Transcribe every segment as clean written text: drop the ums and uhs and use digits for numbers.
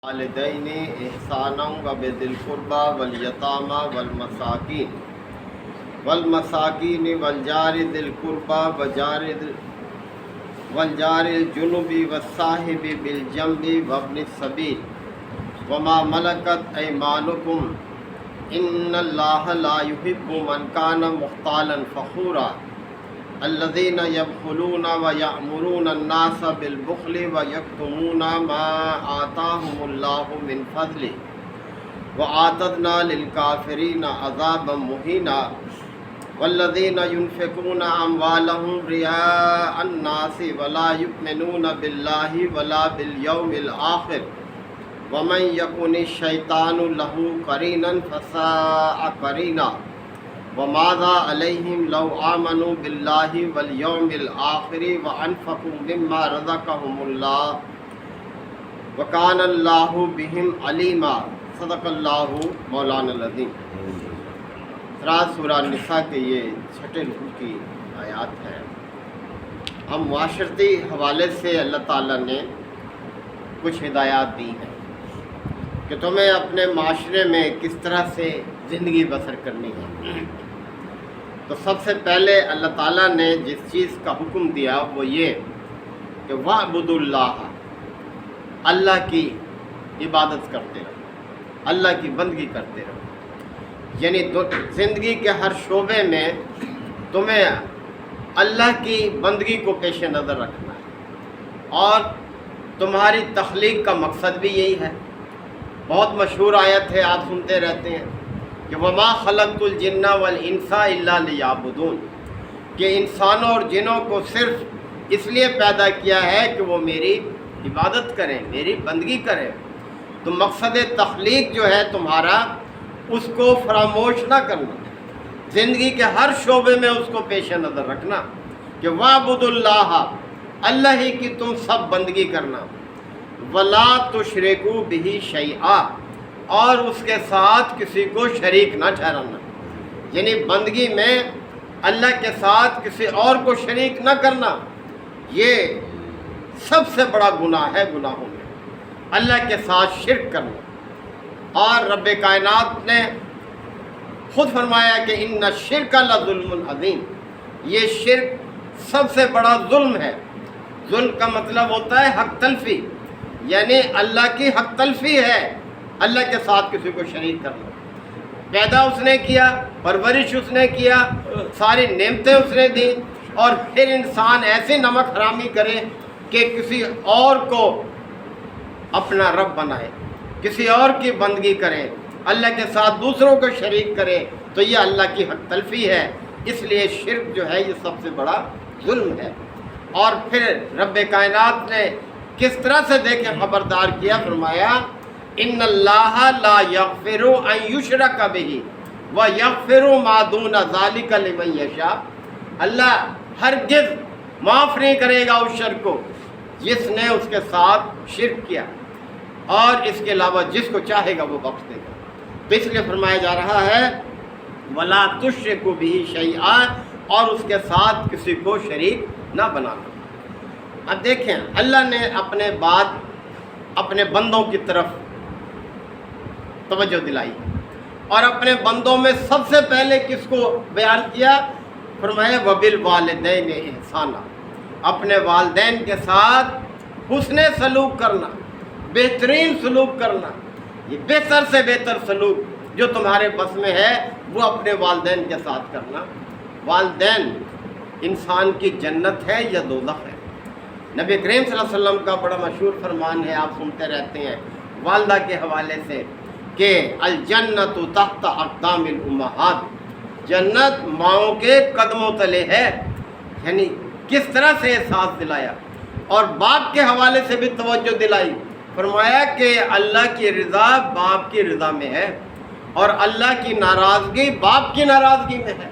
والدین احسانا وبذل القربى والیتامى والمساکین والجار ذی القربى والجار الجنب والصاحب بالجنب وابن السبیل وما ملکت ایمانکم ان اللہ لا يحب من کان مختالا فخورا الذین یبخلون ویأمرون الناس بالبخل ویکتمون ما آتاهم اللہ من فضلہ وآتدنا للکافرین عذابا مہینا والذین ينفقون اموالهم رئاء الناس ولا یؤمنون باللہ ولا بالیوم الآخر ومن یکن الشیطان له قرینا فساء قرینا وماذا علیہم لو آمنوا باللہ والیوم الآخر وانفقوا مما رزقهم اللہ وکان اللہ بہم علیما صدق اللہ مولانا العظیم۔ سورہ نساء کے یہ چھٹے رکوع کی آیات ہے۔ ہم معاشرتی حوالے سے اللہ تعالیٰ نے کچھ ہدایات دی ہیں کہ تمہیں اپنے معاشرے میں کس طرح سے زندگی بسر کرنی ہے۔ تو سب سے پہلے اللہ تعالیٰ نے جس چیز کا حکم دیا وہ یہ کہ وَاعْبُدُوا اللَّهَ، اللہ کی عبادت کرتے رہو، اللہ کی بندگی کرتے رہو، یعنی زندگی کے ہر شعبے میں تمہیں اللہ کی بندگی کو پیش نظر رکھنا ہے، اور تمہاری تخلیق کا مقصد بھی یہی ہے۔ بہت مشہور آیت ہے، آپ سنتے رہتے ہیں کہ وَمَا خَلَقْتُ الْجِنَّ وَالْإِنسَ إِلَّا لِيَعْبُدُونَ، کہ انسانوں اور جنوں کو صرف اس لیے پیدا کیا ہے کہ وہ میری عبادت کریں، میری بندگی کریں۔ تو مقصد تخلیق جو ہے تمہارا، اس کو فراموش نہ کرنا، زندگی کے ہر شعبے میں اس کو پیش نظر رکھنا کہ وَاعْبُدُوا اللَّهَ، اللہ ہی کی تم سب بندگی کرنا، وَلَا تُشْرِكُوا بِهِ شَيْئًا، اور اس کے ساتھ کسی کو شریک نہ ٹھہرانا، یعنی بندگی میں اللہ کے ساتھ کسی اور کو شریک نہ کرنا۔ یہ سب سے بڑا گناہ ہے گناہوں میں، اللہ کے ساتھ شرک کرنا۔ اور رب کائنات نے خود فرمایا کہ ان الشرک لظلم عظیم، یہ شرک سب سے بڑا ظلم ہے۔ ظلم کا مطلب ہوتا ہے حق تلفی، یعنی اللہ کی حق تلفی ہے، اللہ کے ساتھ کسی کو شریک کرنا۔ پیدا اس نے کیا، پرورش اس نے کیا، ساری نعمتیں اس نے دی، اور پھر انسان ایسے نمک حرامی کرے کہ کسی اور کو اپنا رب بنائے، کسی اور کی بندگی کرے، اللہ کے ساتھ دوسروں کو شریک کرے، تو یہ اللہ کی حق تلفی ہے۔ اس لیے شرک جو ہے یہ سب سے بڑا ظلم ہے۔ اور پھر رب کائنات نے کس طرح سے دیکھیں خبردار کیا، فرمایا ان اللہ لا یغفر ان یشرک بہ ویغفر ما دون ذلک لمن یشاء، اللہ ہرگز معاف نہیں کرے گا اس شرک کو جس نے اس کے ساتھ شرک کیا، اور اس کے علاوہ جس کو چاہے گا وہ بخش دے گا۔ تو اس لیے فرمایا جا رہا ہے ولا تشرکوا بہ شیئا، اور اس کے ساتھ کسی کو شریک نہ بنانا۔ اب دیکھیں اللہ نے اپنے بعد اپنے بندوں کی طرف توجہ دلائی، اور اپنے بندوں میں سب سے پہلے کس کو بیان کیا؟ فرمایا وبالوالدین احسانا، اپنے والدین کے ساتھ حسن سلوک کرنا، بہترین سلوک کرنا۔ یہ بہتر سے بہتر سلوک جو تمہارے بس میں ہے وہ اپنے والدین کے ساتھ کرنا۔ والدین انسان کی جنت ہے یا دوزخ ہے؟ نبی کریم صلی اللہ علیہ وسلم کا بڑا مشہور فرمان ہے، آپ سنتے رہتے ہیں والدہ کے حوالے سے کہ الجنت تحت اقدام الامہات، جنت ماؤں کے قدموں تلے ہے، یعنی کس طرح سے احساس دلایا۔ اور باپ کے حوالے سے بھی توجہ دلائی، فرمایا کہ اللہ کی رضا باپ کی رضا میں ہے، اور اللہ کی ناراضگی باپ کی ناراضگی میں ہے،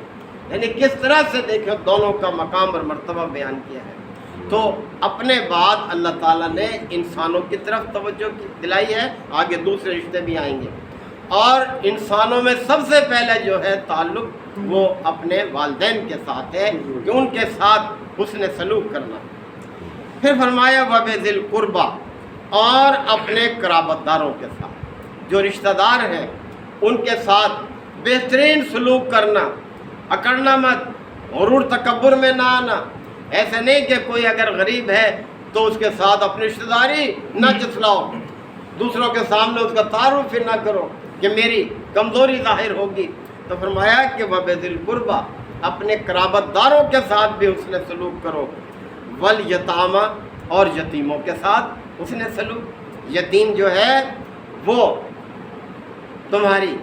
یعنی کس طرح سے دیکھو دونوں کا مقام اور مرتبہ بیان کیا ہے۔ تو اپنے بعد اللہ تعالیٰ نے انسانوں کی طرف توجہ دلائی ہے، آگے دوسرے رشتے بھی آئیں گے، اور انسانوں میں سب سے پہلے جو ہے تعلق وہ اپنے والدین کے ساتھ ہے کہ ان کے ساتھ حسن سلوک کرنا۔ پھر فرمایا وَبِذِي الْقُرْبَى، اور اپنے قرابت داروں کے ساتھ، جو رشتہ دار ہیں ان کے ساتھ بہترین سلوک کرنا، اکڑنا مت، غرور تکبر میں نہ آنا۔ ایسے نہیں کہ کوئی اگر غریب ہے تو اس کے ساتھ اپنی رشتہ داری نہ جسلاؤ، دوسروں کے سامنے اس کا تعارف ہی نہ کرو کہ میری کمزوری ظاہر ہوگی۔ تو فرمایا کہ وَبِذِل قُرْبَىٰ، اپنے قرابت داروں کے ساتھ بھی حسن سلوک کرو، وَالْیَتَامَىٰ، اور یتیموں کے ساتھ حسن سلوک۔ یتیم جو ہے وہ تمہاری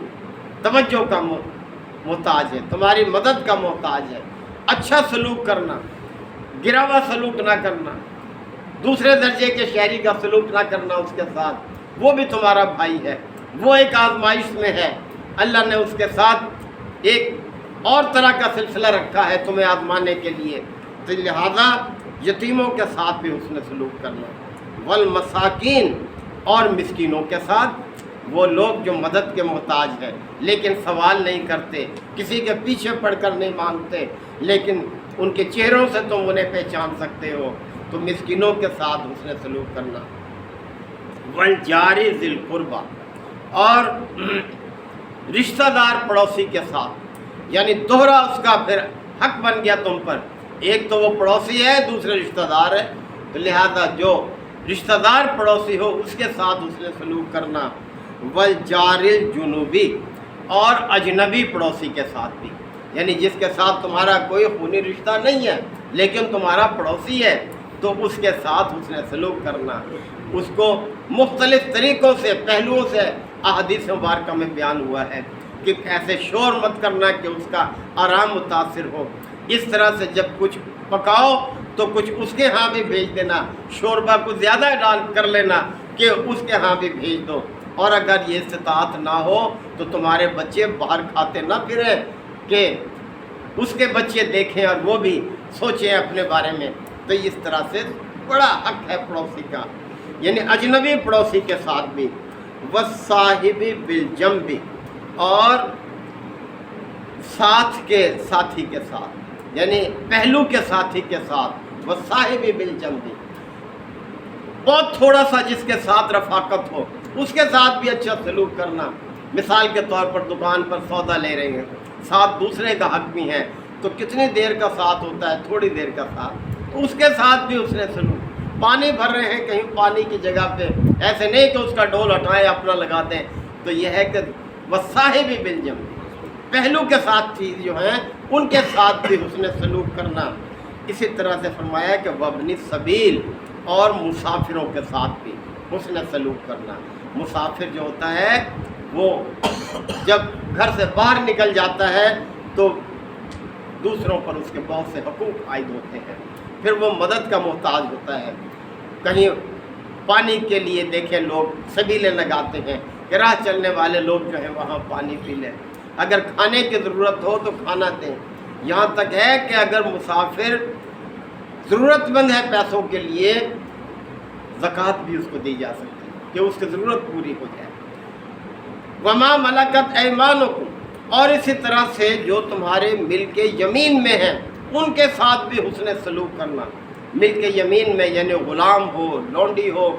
توجہ کا محتاج ہے، تمہاری مدد کا محتاج ہے۔ اچھا سلوک کرنا، گرا ہوا سلوک نہ کرنا، دوسرے درجے کے شہری کا سلوک نہ کرنا اس کے ساتھ، وہ بھی تمہارا بھائی ہے، وہ ایک آزمائش میں ہے۔ اللہ نے اس کے ساتھ ایک اور طرح کا سلسلہ رکھا ہے تمہیں آزمانے کے لیے، تو لہذا یتیموں کے ساتھ بھی حسن سلوک کرنا۔ والمساکین، اور مسکینوں کے ساتھ، وہ لوگ جو مدد کے محتاج ہیں لیکن سوال نہیں کرتے، کسی کے پیچھے پڑ کر نہیں مانگتے، لیکن ان کے چہروں سے تم انہیں پہچان سکتے ہو، تو مسکینوں کے ساتھ حسن سلوک کرنا۔ والجار ذی القربیٰ، اور رشتہ دار پڑوسی کے ساتھ، یعنی دوہرا اس کا پھر حق بن گیا تم پر، ایک تو وہ پڑوسی ہے، دوسرے رشتہ دار ہے، تو لہذا جو رشتہ دار پڑوسی ہو اس کے ساتھ حسن سلوک کرنا۔ والجار الجنوبی، اور اجنبی پڑوسی کے ساتھ بھی، یعنی جس کے ساتھ تمہارا کوئی خونی رشتہ نہیں ہے لیکن تمہارا پڑوسی ہے، تو اس کے ساتھ حسن سلوک کرنا۔ اس کو مختلف طریقوں سے، پہلوؤں سے احادیث مبارکہ میں بیان ہوا ہے کہ ایسے شور مت کرنا کہ اس کا آرام متاثر ہو، اس طرح سے جب کچھ پکاؤ تو کچھ اس کے ہاں بھی بھیج دینا، شوربہ کو زیادہ ڈال کر لینا کہ اس کے ہاں بھی بھیج دو۔ اور اگر یہ استطاعت نہ ہو تو تمہارے بچے باہر کھاتے نہ پھریں کہ اس کے بچے دیکھیں اور وہ بھی سوچیں اپنے بارے میں۔ تو اس طرح سے بڑا حق ہے پڑوسی کا، یعنی اجنبی پڑوسی کے ساتھ بھی۔ والصاحب بالجنب، اور ساتھ کے ساتھی کے ساتھ، یعنی پہلو کے ساتھی کے ساتھ۔ والصاحب بالجنب، بہت تھوڑا سا جس کے ساتھ رفاقت ہو اس کے ساتھ بھی اچھا سلوک کرنا۔ مثال کے طور پر دکان پر سودا لے رہے ہیں، ساتھ دوسرے کا حق بھی ہے، تو کتنی دیر کا ساتھ ہوتا ہے؟ تھوڑی دیر کا ساتھ، تو اس کے ساتھ بھی حسن سلوک۔ پانی بھر رہے ہیں کہیں پانی کی جگہ پہ، ایسے نہیں کہ اس کا ڈول ہٹائیں اپنا لگا دیں، تو یہ ہے کہ والصاحب بالجنب، پہلو کے ساتھ چیز جو ہیں ان کے ساتھ بھی حسن سلوک کرنا۔ اسی طرح سے فرمایا کہ وابن السبیل، اور مسافروں کے ساتھ بھی حسن سلوک کرنا۔ مسافر جو ہوتا ہے وہ جب گھر سے باہر نکل جاتا ہے تو دوسروں پر اس کے بہت سے حقوق عائد ہوتے ہیں، پھر وہ مدد کا محتاج ہوتا ہے۔ کہیں پانی کے لیے دیکھیں لوگ سبیلیں لگاتے ہیں کہ راہ چلنے والے لوگ جو ہیں وہاں پانی پی لیں، اگر کھانے کی ضرورت ہو تو کھانا دیں۔ یہاں تک ہے کہ اگر مسافر ضرورت مند ہے پیسوں کے لیے، زکوٰۃ بھی اس کو دی جا سکتی ہے کہ اس کی ضرورت پوری ہو جائے۔ وما ملکت ایمانکم، اور اسی طرح سے جو تمہارے ملک یمین میں ہیں ان کے ساتھ بھی حسن سلوک کرنا۔ ملک یمین میں یعنی غلام ہو، لونڈی ہو،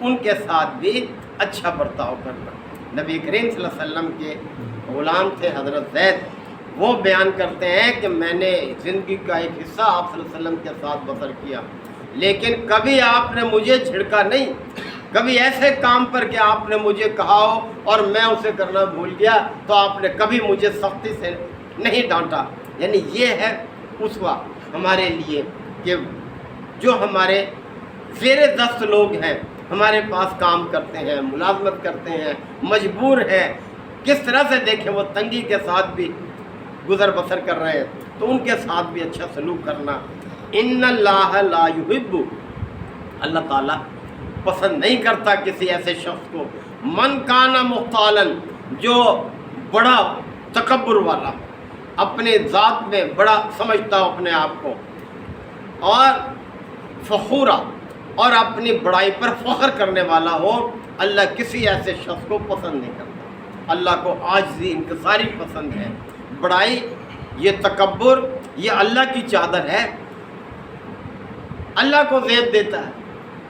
ان کے ساتھ بھی اچھا برتاؤ کرنا۔ نبی کریم صلی اللہ علیہ وسلم کے غلام تھے حضرت زید، وہ بیان کرتے ہیں کہ میں نے زندگی کا ایک حصہ آپ صلی اللہ علیہ وسلم کے ساتھ بسر کیا، لیکن کبھی آپ نے مجھے جھڑکا نہیں، کبھی ایسے کام پر کہ آپ نے مجھے کہا ہو اور میں اسے کرنا بھول گیا تو آپ نے کبھی مجھے سختی سے نہیں ڈانٹا۔ یعنی یہ ہے اسوہ ہمارے لیے کہ جو ہمارے زیر دست لوگ ہیں، ہمارے پاس کام کرتے ہیں، ملازمت کرتے ہیں، مجبور ہیں، کس طرح سے دیکھیں وہ تنگی کے ساتھ بھی گزر بسر کر رہے ہیں، تو ان کے ساتھ بھی اچھا سلوک کرنا۔ ان اللہ لا یحب، اللہ تعالیٰ پسند نہیں کرتا کسی ایسے شخص کو، من کان مختالا، جو بڑا تکبر والا، اپنے ذات میں بڑا سمجھتا ہو اپنے آپ کو، اور فخورا، اور اپنی بڑائی پر فخر کرنے والا ہو۔ اللہ کسی ایسے شخص کو پسند نہیں کرتا، اللہ کو عاجزی انکساری پسند ہے۔ بڑائی، یہ تکبر، یہ اللہ کی چادر ہے، اللہ کو زیب دیتا ہے۔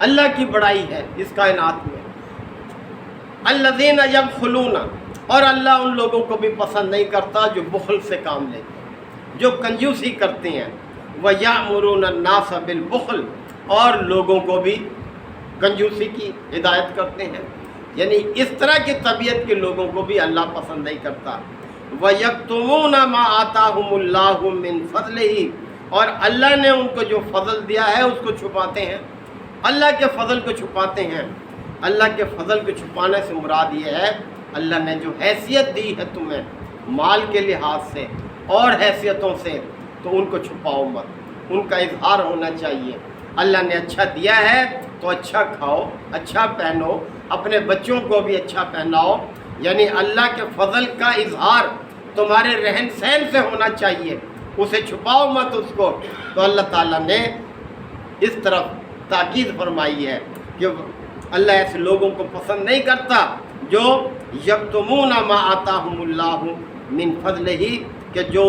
اللہ کی بڑائی ہے اس کائنات میں۔ الذین یبخلون، اور اللہ ان لوگوں کو بھی پسند نہیں کرتا جو بخل سے کام لیتے ہیں، جو کنجوسی کرتے ہیں۔ وَيَأْمُرُونَ النَّاسَ بِالْبُخْلِ، اور لوگوں کو بھی کنجوسی کی ہدایت کرتے ہیں، یعنی اس طرح کی طبیعت کے لوگوں کو بھی اللہ پسند نہیں کرتا۔ وَيَكْتُمُونَ مَا آتَاهُمُ اللَّهُ مِنْ فَضْلِهِ، اور اللہ نے ان کو جو فضل دیا ہے اس کو چھپاتے ہیں، اللہ کے فضل کو چھپاتے ہیں۔ اللہ کے فضل کو چھپانے سے مراد یہ ہے اللہ نے جو حیثیت دی ہے تمہیں مال کے لحاظ سے اور حیثیتوں سے، تو ان کو چھپاؤ مت، ان کا اظہار ہونا چاہیے۔ اللہ نے اچھا دیا ہے تو اچھا کھاؤ، اچھا پہنو، اپنے بچوں کو بھی اچھا پہناؤ، یعنی اللہ کے فضل کا اظہار تمہارے رہن سہن سے ہونا چاہیے، اسے چھپاؤ مت اس کو۔ تو اللہ تعالیٰ نے اس طرف تاکید فرمائی ہے کہ اللہ ایسے لوگوں کو پسند نہیں کرتا جو یکتمون ما آتاہم اللہ من فضلہ، کہ جو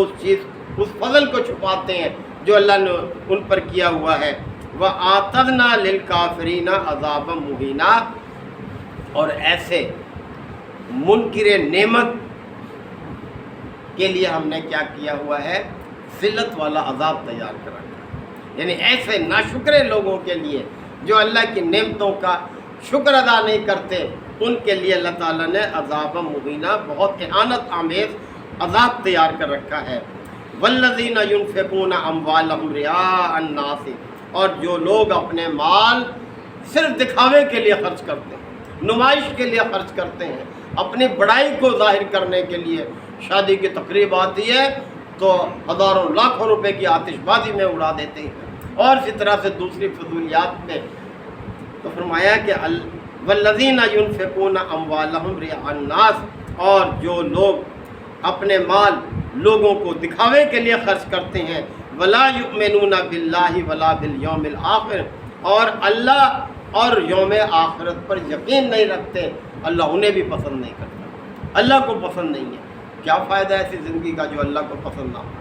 اس فضل کو چھپاتے ہیں جو اللہ نے ان پر کیا ہوا ہے۔ وَآتَذْنَا لِلْكَافِرِينَ عَذَابًا مُهِينًا، اور ایسے منکر نعمت کے لیے ہم نے کیا کیا ہوا ہے، ذلت والا عذاب تیار کر رکھا ہے، یعنی ایسے ناشکرے لوگوں کے لیے جو اللہ کی نعمتوں کا شکر ادا نہیں کرتے، ان کے لیے اللہ تعالیٰ نے عذاب مہینہ، بہت اہانت آمیز عذاب تیار کر رکھا ہے۔ والذین ينفقون اموالهم رئاء الناس، اور جو لوگ اپنے مال صرف دکھاوے کے لیے خرچ کرتے ہیں، نمائش کے لیے خرچ کرتے ہیں، اپنی بڑائی کو ظاہر کرنے کے لیے، شادی کی تقریب آتی ہے تو ہزاروں لاکھوں روپے کی آتش بازی میں اڑا دیتے ہیں، اور اسی طرح سے دوسری فضولیات میں۔ تو فرمایا کہ والذین ينفقون اموالهم رئاء الناس، اور جو لوگ اپنے مال لوگوں کو دکھاوے کے لیے خرچ کرتے ہیں، ولا یؤمنون باللہ ولا بالیوم الآخر، اور اللہ اور یوم آخرت پر یقین نہیں رکھتے، اللہ انہیں بھی پسند نہیں کرتا، اللہ کو پسند نہیں ہے۔ کیا فائدہ ایسی زندگی کا جو اللہ کو پسند نہ ہو۔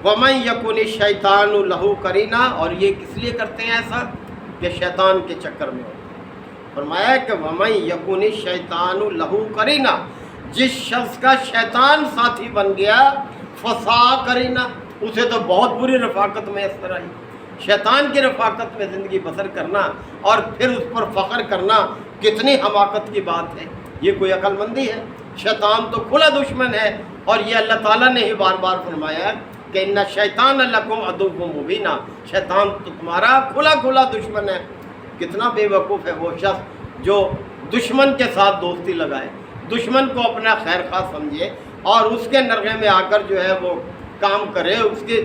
وَمَن يَكُنِ الشَّيْطَانُ لَهُ قَرِينًا، اور یہ کس لیے کرتے ہیں ایسا کہ شیطان کے چکر میں ہوتے ہیں۔ فرمایا کہ وَمَن يَكُنِ الشَّيْطَانُ لَهُ قَرِينًا، جس شخص کا شیطان ساتھی بن گیا، فَسَاءَ قَرِينًا، اسے تو بہت بری رفاقت میں اس طرح ہی شیطان کی رفاقت میں زندگی بسر کرنا اور پھر اس پر فخر کرنا کتنی حماقت کی بات ہے، یہ کوئی عقل مندی ہے؟ شیطان تو کھلا دشمن ہے، اور یہ اللہ تعالیٰ نے ہی بار بار فرمایا کہ ان الشیطان لکم عدو مبین، شیطان تو تمہارا کھلا کھلا دشمن ہے۔ کتنا بے وقوف ہے وہ شخص جو دشمن کے ساتھ دوستی لگائے، دشمن کو اپنا خیر خواہ سمجھے اور اس کے نرغے میں آ کر جو ہے وہ کام کرے، اس کی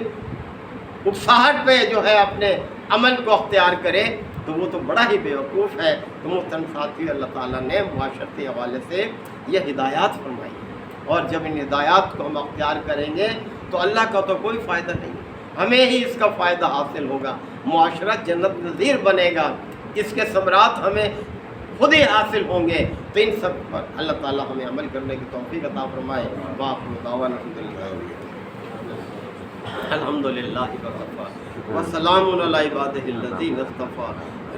اکساہٹ پہ جو ہے اپنے عمل کو اختیار کرے، تو وہ تو بڑا ہی بے وقوف ہے۔ تو محترم ساتھی، اللہ تعالیٰ نے معاشرتی حوالے سے یہ ہدایات فرمائی، اور جب ان ہدایات کو ہم اختیار کریں گے تو اللہ کا تو کوئی فائدہ نہیں، ہمیں ہی اس کا فائدہ حاصل ہوگا، معاشرہ جنت نظیر بنے گا، اس کے ثمرات ہمیں خود ہی حاصل ہوں گے۔ تو ان سب پر اللہ تعالیٰ ہمیں عمل کرنے کی توفیق عطا فرمائے۔ وآخر دعوانا الحمدللہ وسلام علی عبادہ الذین اصطفیٰ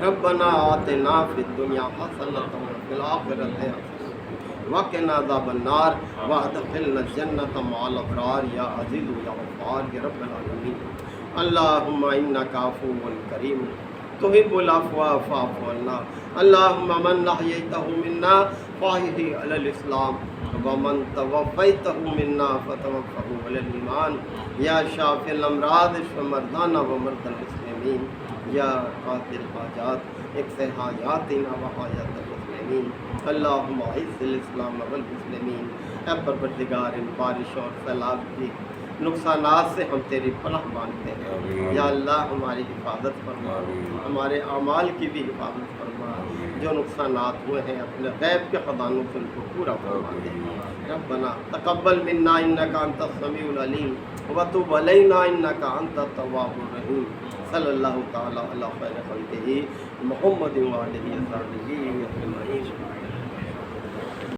ربنا آتنا فی الدنیا حسنۃ وفی الآخرۃ حسنۃ وقنا عذاب النار وادخلنا الجنۃ مع الابرار یا عزیز یا غفار یا رب العالمین۔ اللہم انک عفو کریم تحب العفو فاعف عنا، اللہم من احییتہ منا فاحیہ علی الاسلام ومن توفیتہ منا فتوفہ علی الایمان، یا شافی الامراض اشف مرضانا ومرضى المسلمین، یا قاضی الحاجات اقض حاجاتنا وحاجات المسلمین، اللہم اعز الاسلام والمسلمین۔ اے پروردگار، ان بارش اور سیلاب کی نقصانات سے ہم تیری پناہ مانگتے ہیں، یا اللہ ہماری حفاظت فرما، ہمارے اعمال کی بھی حفاظت فرما، جو نقصانات ہوئے ہیں اپنے غیب کے خزانوں سے ان کو پورا فرما دے۔ ربنا تقبل منا انک انت السمیع العلیم وتب علینا انک انت التواب الرحیم۔ صلی اللہ تعالی علی خیر خلقہ محمد وآلہ وصحبہ اجمعین۔